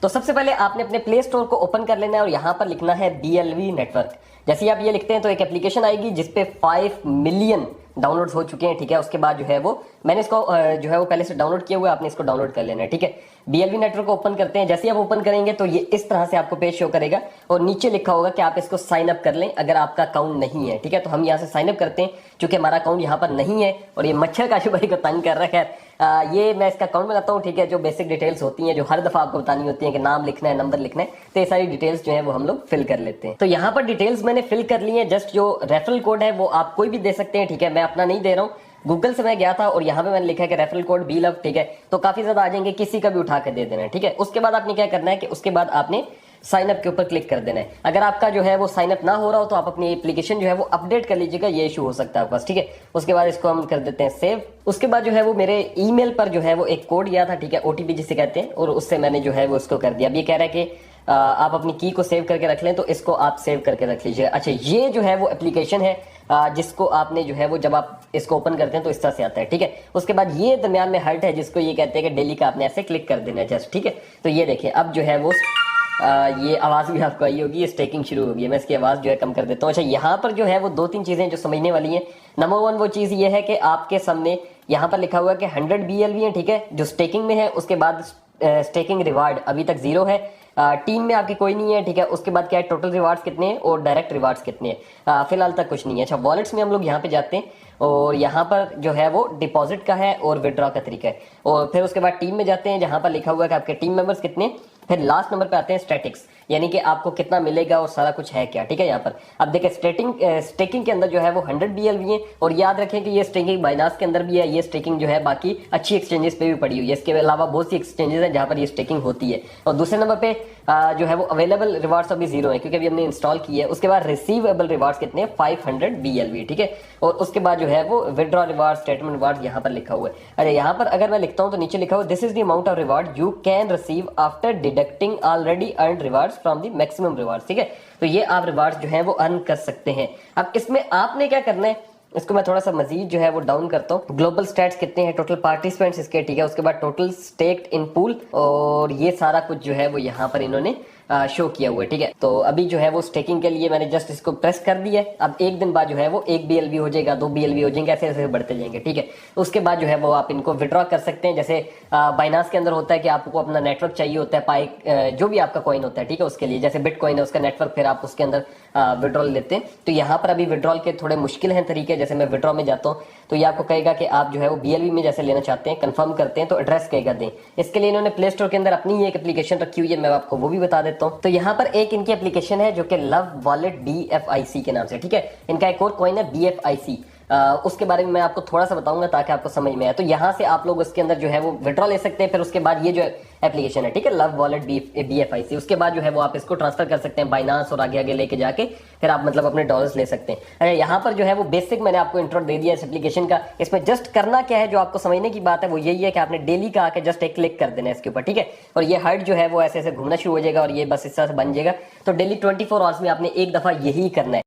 तो सबसे पहले आपने अपने प्ले स्टोर को ओपन कर लेना है और यहाँ पर लिखना है BLV नेटवर्क। जैसे ही आप ये लिखते हैं तो एक एप्लीकेशन आएगी जिसपे 5 मिलियन डाउनलोड्स हो चुके हैं, ठीक है। उसके बाद जो है वो मैंने इसको जो है वो पहले से डाउनलोड किया हुआ है, आपने इसको डाउनलोड कर लेना है, ठीक है। BLV नेटवर्क को ओपन करते हैं। जैसे ही आप ओपन करेंगे तो ये इस तरह से आपको पेज शो करेगा और नीचे लिखा होगा कि आप इसको साइन अप कर लें अगर आपका अकाउंट नहीं है, ठीक है। तो हम यहाँ से साइन अप करते हैं, क्योंकि हमारा अकाउंट यहाँ पर नहीं है और ये मच्छर काशू भाई को तंग कर रहा है। ये मैं इसका अकाउंट बनाता हूँ, ठीक है। जो बेसिक डिटेल्स होती हैं जो हर दफा आपको बतानी होती है कि नाम लिखना है, नंबर लिखना है, तो ये सारी डिटेल्स जो है वो हम लोग फिल कर लेते हैं। तो यहाँ पर डिटेल्स मैंने फिल कर ली है। जस्ट जो रेफरल कोड है वो आप कोई भी दे सकते हैं, ठीक है। मैं अपना नहीं दे रहा हूँ, गूगल से मैं गया था और यहाँ पे मैंने लिखा है कि रेफरल कोड बी लव, ठीक है। तो काफी ज्यादा आ जाएंगे, किसी का भी उठा के दे देना है, ठीक है। उसके बाद आपने क्या करना है कि उसके बाद आपने साइन अप के ऊपर क्लिक कर देना है। अगर आपका जो है वो साइन अप ना हो रहा हो तो आप अपनी एप्लीकेशन जो है वो अपडेट कर लीजिएगा, ये इशू हो सकता है आपके पास, ठीक है। उसके बाद इसको हम कर देते हैं सेव। उसके बाद जो है वो मेरे ईमेल पर जो है वो एक कोड गया था, ठीक है, OTP जिसे कहते हैं, और उससे मैंने जो है वो उसको कर दिया। अब ये कह रहा है कि आप अपनी की को सेव करके रख लें, तो इसको आप सेव करके रख लीजिए। अच्छा, ये जो है वो एप्लीकेशन है जिसको आपने जो है वो जब आप इसको ओपन करते हैं तो इस तरह से आता है, ठीक है। उसके बाद ये दरमियान में हर्ट है जिसको ये कहते हैं कि डेली का आपने ऐसे क्लिक कर देना है जस्ट, ठीक है। तो ये देखिए अब जो है वो ये आवाज भी आपको आई होगी, ये स्टेकिंग शुरू होगी। मैं इसकी आवाज जो है कम कर देता हूँ। अच्छा, यहाँ पर जो है वो 2-3 चीजें जो समझने वाली हैं। नंबर 1 वो चीज ये है कि आपके सामने यहाँ पर लिखा हुआ है कि 100 BLV है, ठीक है, जो स्टेकिंग में है। उसके बाद स्टेकिंग रिवार्ड अभी तक 0 है, टीम में आपकी कोई नहीं है, ठीक है। उसके बाद क्या है, टोटल रिवार्ड्स कितने हैं और डायरेक्ट रिवार्ड्स कितने हैं, फिलहाल तक कुछ नहीं है। अच्छा, वॉलेट्स में हम लोग यहाँ पे जाते हैं और यहाँ पर जो है वो डिपॉजिट का है और विड्रॉ का तरीका है। और फिर उसके बाद टीम में जाते हैं जहाँ पर लिखा हुआ है कि आपके टीम मेंबर्स कितने। फिर लास्ट नंबर पे आते हैं स्टैटिक्स, यानी कि आपको कितना मिलेगा और सारा कुछ है क्या, ठीक है। यहाँ पर अब देखिए स्टेकिंग के अंदर जो है वो 100 BLV है, और याद रखें कि ये स्टेकिंग बाइनास के अंदर भी है, ये स्टेकिंग जो है बाकी अच्छी एक्सचेंजेस पे भी पड़ी हुई है। इसके अलावा बहुत सी एक्सचेंजेस हैं जहाँ पर ये स्टेकिंग होती है। और दूसरे नंबर पे जो है वो अवेलेबल रिवार्ड्स अभी 0 है क्योंकि अभी हमने इंस्टॉल की है। उसके बाद रिसीवेबल रिवार्ड्स कितने हैं, 500 BLV, ठीक है। और उसके बाद जो है वो विड्रॉ रिवार्ड, स्टेटमेंट रिवार्ड यहाँ पर लिखा हुआ है। अरे यहाँ पर अगर मैं लिखता हूँ तो नीचे लिखा हुआ this is the amount of reward you can receive after deducting already earned rewards from the maximum rewards, ठीक है। तो ये आप रिवार्ड्स जो है वो अर्न कर सकते हैं। अब इसमें आपने क्या करना है, इसको मैं थोड़ा सा मजीद जो है वो डाउन करता हूँ। ग्लोबल स्टैट्स कितने हैं, टोटल पार्टिसिपेंट्स इसके, ठीक है। उसके बाद टोटल स्टेक्ड इन पूल, और ये सारा कुछ जो है वो यहाँ पर इन्होंने शो किया हुआ है, ठीक है। तो अभी जो है वो स्टेकिंग के लिए मैंने जस्ट इसको प्रेस कर दिया है। अब एक दिन बाद जो है वो 1 BLV हो जाएगा, 2 BLV हो जाएंगे, ऐसे ऐसे बढ़ते जाएंगे, ठीक है। उसके बाद जो है वो आप इनको विड्रॉ कर सकते हैं। जैसे बाइनास के अंदर होता है कि आपको अपना नेटवर्क चाहिए होता है, पाई जो भी आपका कॉइन होता है, ठीक है, उसके लिए। जैसे बिटकॉइन है उसका नेटवर्क, फिर आप उसके अंदर विड्रॉल लेते हैं। तो यहाँ पर अभी विड्रॉल के थोड़े मुश्किल हैं तरीके। जैसे मैं विड्रॉ में जाता हूँ तो ये आपको कहेगा कि आप जो है वो BLV में जैसे लेना चाहते हैं, कंफर्म करते हैं तो एड्रेस कहेगा दें। इसके लिए इन्होंने प्ले स्टोर के अंदर अपनी ही एक एप्लीकेशन रखी हुई है, मैं आपको वो भी बता देता हूँ। तो यहाँ पर एक इनकी एप्लीकेशन है जो कि लव वॉलेट BFIC के नाम से, ठीक है। इनका एक और कॉइन है BFIC, उसके बारे में मैं आपको थोड़ा सा बताऊंगा ताकि आपको समझ में आए। तो यहाँ से आप लोग उसके अंदर जो है वो विड्रॉ ले सकते हैं। फिर उसके बाद ये जो एप्लीकेशन है, ठीक है, लव वॉलेट BFIC, उसके बाद जो है वो आप इसको ट्रांसफर कर सकते हैं बाइनांस और आगे आगे लेके जाके फिर आप मतलब अपने डॉलर्स ले सकते हैं। अरे यहाँ पर जो है वो बेसिक मैंने आपको इंट्रो दे दिया इस एप्लीकेशन का। इसमें जस्ट करना क्या है, जो आपको समझने की बात है वो यही है कि आपने डेली का आके जस्ट एक क्लिक कर देना है इसके ऊपर, ठीक है। और ये हर्ट जो है वो ऐसे ऐसे घूमना शुरू हो जाएगा और ये बस इस तरह से बन जाएगा। तो डेली 24 आवर्स में आपने एक दफा यही करना है।